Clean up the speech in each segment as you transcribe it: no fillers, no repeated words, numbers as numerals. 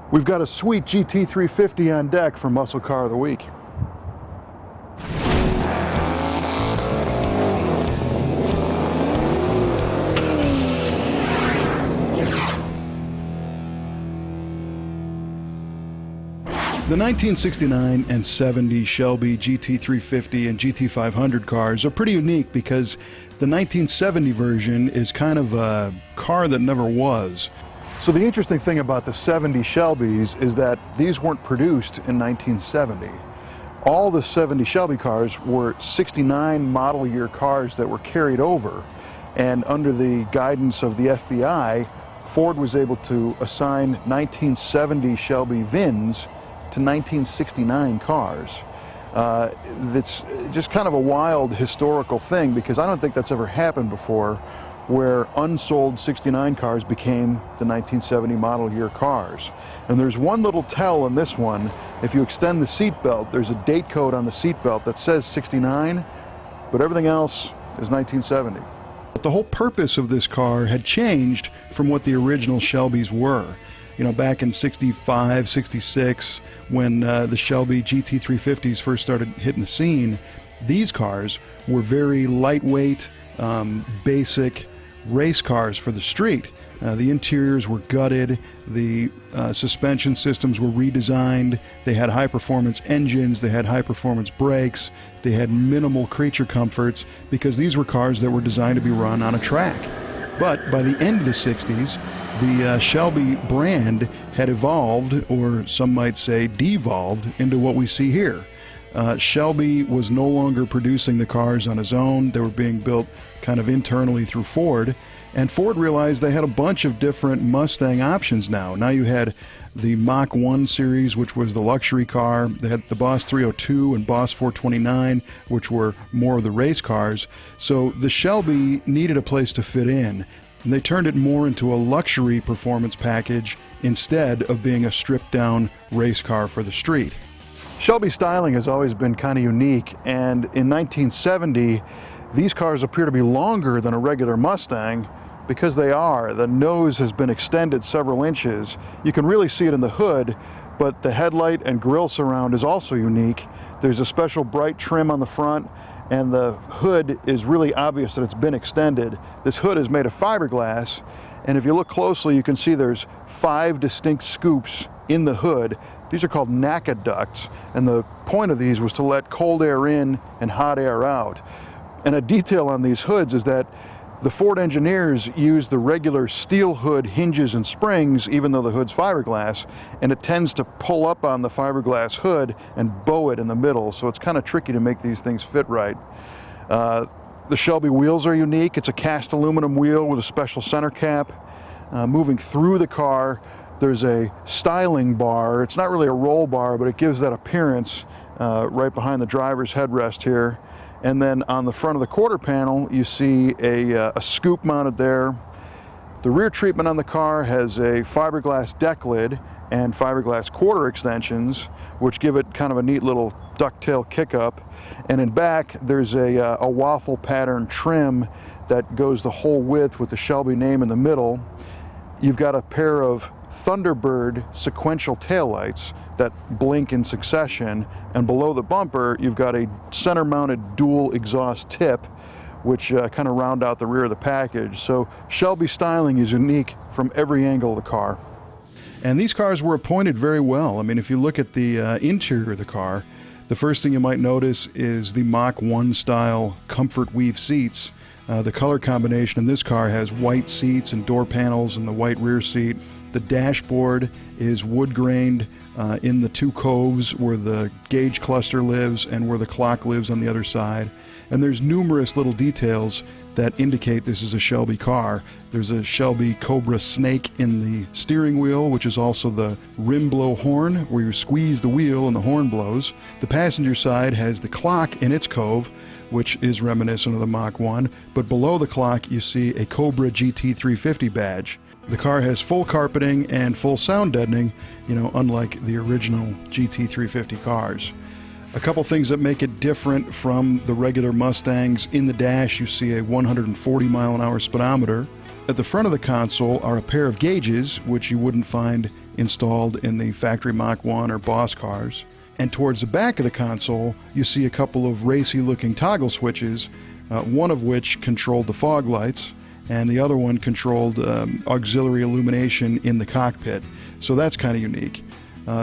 We've got a sweet GT 350 on deck for Muscle Car of the Week. The 1969 and 70 Shelby GT 350 and GT 500 cars are pretty unique because the 1970 version is kind of a car that never was. So the interesting thing about the 70 Shelbys is that these weren't produced in 1970. All the 70 Shelby cars were 69 model year cars that were carried over, and under the guidance of the FBI, Ford was able to assign 1970 Shelby VINs to 1969 cars. That's just kind of a wild historical thing because I don't think that's ever happened before, where unsold 69 cars became the 1970 model year cars. And there's one little tell in this one. If you extend the seat belt, there's a date code on the seat belt that says 69, but everything else is 1970. But the whole purpose of this car had changed from what the original Shelbys were. You know, back in 65, 66, when the Shelby GT 350s first started hitting the scene, these cars were very lightweight, basic race cars for the street. The interiors were gutted, the suspension systems were redesigned, they had high-performance engines, they had high-performance brakes, they had minimal creature comforts because these were cars that were designed to be run on a track. But by the end of the 60s, the Shelby brand had evolved, or some might say devolved, into what we see here. Shelby was no longer producing the cars on his own. They were being built kind of internally through Ford, and Ford realized they had a bunch of different Mustang options now. Now you had the Mach 1 series, which was the luxury car. They had the Boss 302 and Boss 429, which were more of the race cars. So the Shelby needed a place to fit in, and they turned it more into a luxury performance package instead of being a stripped-down race car for the street. Shelby styling has always been kind of unique, and in 1970, these cars appear to be longer than a regular Mustang because they are. The nose has been extended several inches. You can really see it in the hood, but the headlight and grille surround is also unique. There's a special bright trim on the front, and the hood is really obvious that it's been extended. This hood is made of fiberglass, and if you look closely, you can see there's 5 distinct scoops in the hood. These are called NACA ducts, and the point of these was to let cold air in and hot air out. And a detail on these hoods is that the Ford engineers used the regular steel hood hinges and springs, even though the hood's fiberglass, and it tends to pull up on the fiberglass hood and bow it in the middle, so it's kind of tricky to make these things fit right. The Shelby wheels are unique. It's a cast aluminum wheel with a special center cap. Moving through the car, there's a styling bar. It's not really a roll bar, but it gives that appearance right behind the driver's headrest here. And then on the front of the quarter panel, you see a scoop mounted there. The rear treatment on the car has a fiberglass deck lid and fiberglass quarter extensions, which give it kind of a neat little ducktail kick-up. And in back, there's a waffle pattern trim that goes the whole width with the Shelby name in the middle. You've got a pair of Thunderbird sequential taillights that blink in succession, and below the bumper you've got a center-mounted dual exhaust tip, which kind of round out the rear of the package. So Shelby styling is unique from every angle of the car. And these cars were appointed very well. I mean, if you look at the interior of the car, the first thing you might notice is the Mach 1 style comfort weave seats. The color combination in this car has white seats and door panels in the white rear seat. The dashboard is wood-grained in the 2 coves where the gauge cluster lives and where the clock lives on the other side. And there's numerous little details that indicate this is a Shelby car. There's a Shelby Cobra snake in the steering wheel, which is also the rim blow horn, where you squeeze the wheel and the horn blows. The passenger side has the clock in its cove, which is reminiscent of the Mach 1, but below the clock you see a Cobra GT 350 badge. The car has full carpeting and full sound deadening, unlike the original GT 350 cars. A couple things that make it different from the regular Mustangs: in the dash you see a 140 mile an hour speedometer. At the front of the console are a pair of gauges, which you wouldn't find installed in the factory Mach 1 or Boss cars. And towards the back of the console, you see a couple of racy-looking toggle switches, one of which controlled the fog lights, and the other one controlled auxiliary illumination in the cockpit. So that's kind of unique.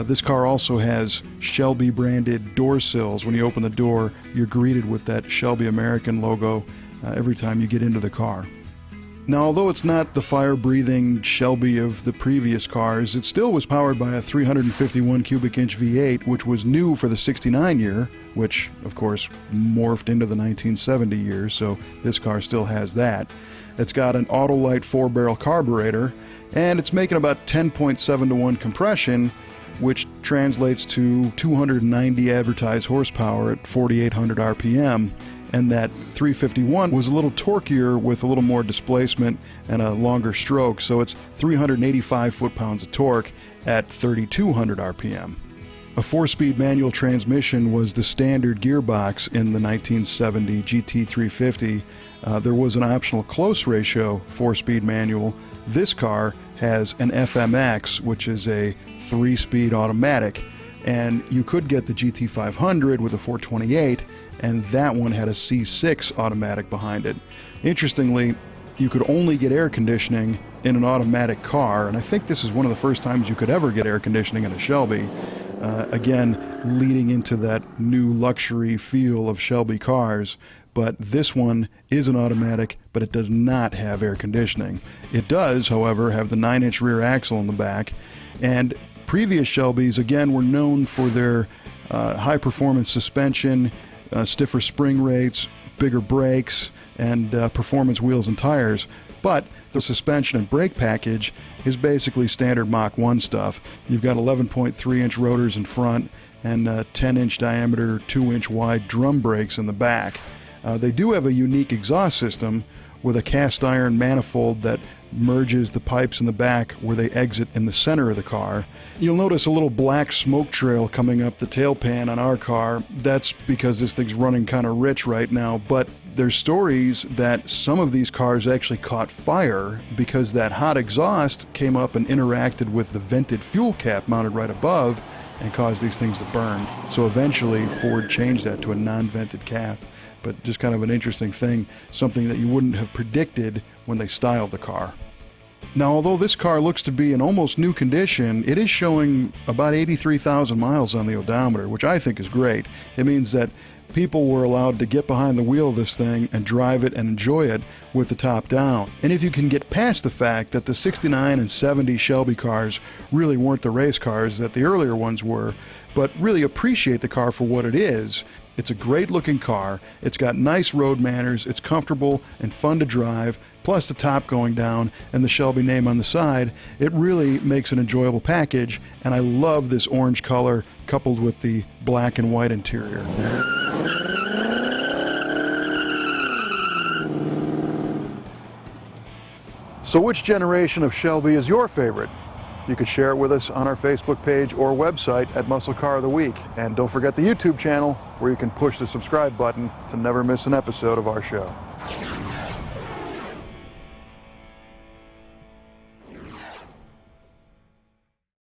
This car also has Shelby branded door sills. When you open the door, you're greeted with that Shelby American logo every time you get into the car. Now, although it's not the fire-breathing Shelby of the previous cars, it still was powered by a 351 cubic inch V8, which was new for the 69 year, which of course morphed into the 1970 year, so this car still has that. It's got an Autolite 4-barrel carburetor, and it's making about 10.7 to 1 compression, which translates to 290 advertised horsepower at 4,800 RPM. And that 351 was a little torquier with a little more displacement and a longer stroke, so it's 385 foot-pounds of torque at 3,200 RPM. A 4-speed manual transmission was the standard gearbox in the 1970 GT350. There was an optional close ratio 4-speed manual. This car has an FMX, which is a 3-speed automatic, and you could get the GT500 with a 428, and that one had a C6 automatic behind it. Interestingly, you could only get air conditioning in an automatic car, and I think this is one of the first times you could ever get air conditioning in a Shelby. Again, leading into that new luxury feel of Shelby cars, but this one is an automatic, but it does not have air conditioning. It does, however, have the 9-inch rear axle in the back, and previous Shelbys, again, were known for their high-performance suspension, stiffer spring rates, bigger brakes, and performance wheels and tires. But the suspension and brake package is basically standard Mach 1 stuff. You've got 11.3-inch rotors in front and 10-inch diameter, 2-inch wide drum brakes in the back. They do have a unique exhaust system with a cast iron manifold that merges the pipes in the back where they exit in the center of the car. You'll notice a little black smoke trail coming up the tailpan on our car. That's because this thing's running kind of rich right now, but there's stories that some of these cars actually caught fire because that hot exhaust came up and interacted with the vented fuel cap mounted right above and caused these things to burn. So eventually Ford changed that to a non-vented cap. But just kind of an interesting thing, something that you wouldn't have predicted when they styled the car. Now, although this car looks to be in almost new condition, it is showing about 83,000 miles on the odometer, which I think is great. It means that people were allowed to get behind the wheel of this thing and drive it and enjoy it with the top down. And if you can get past the fact that the 69 and 70 Shelby cars really weren't the race cars that the earlier ones were, but really appreciate the car for what it is, it's a great looking car, it's got nice road manners, it's comfortable and fun to drive, plus the top going down and the Shelby name on the side, it really makes an enjoyable package, and I love this orange color coupled with the black and white interior. So which generation of Shelby is your favorite? You can share it with us on our Facebook page or website at Muscle Car of the Week. And don't forget the YouTube channel where you can push the subscribe button to never miss an episode of our show.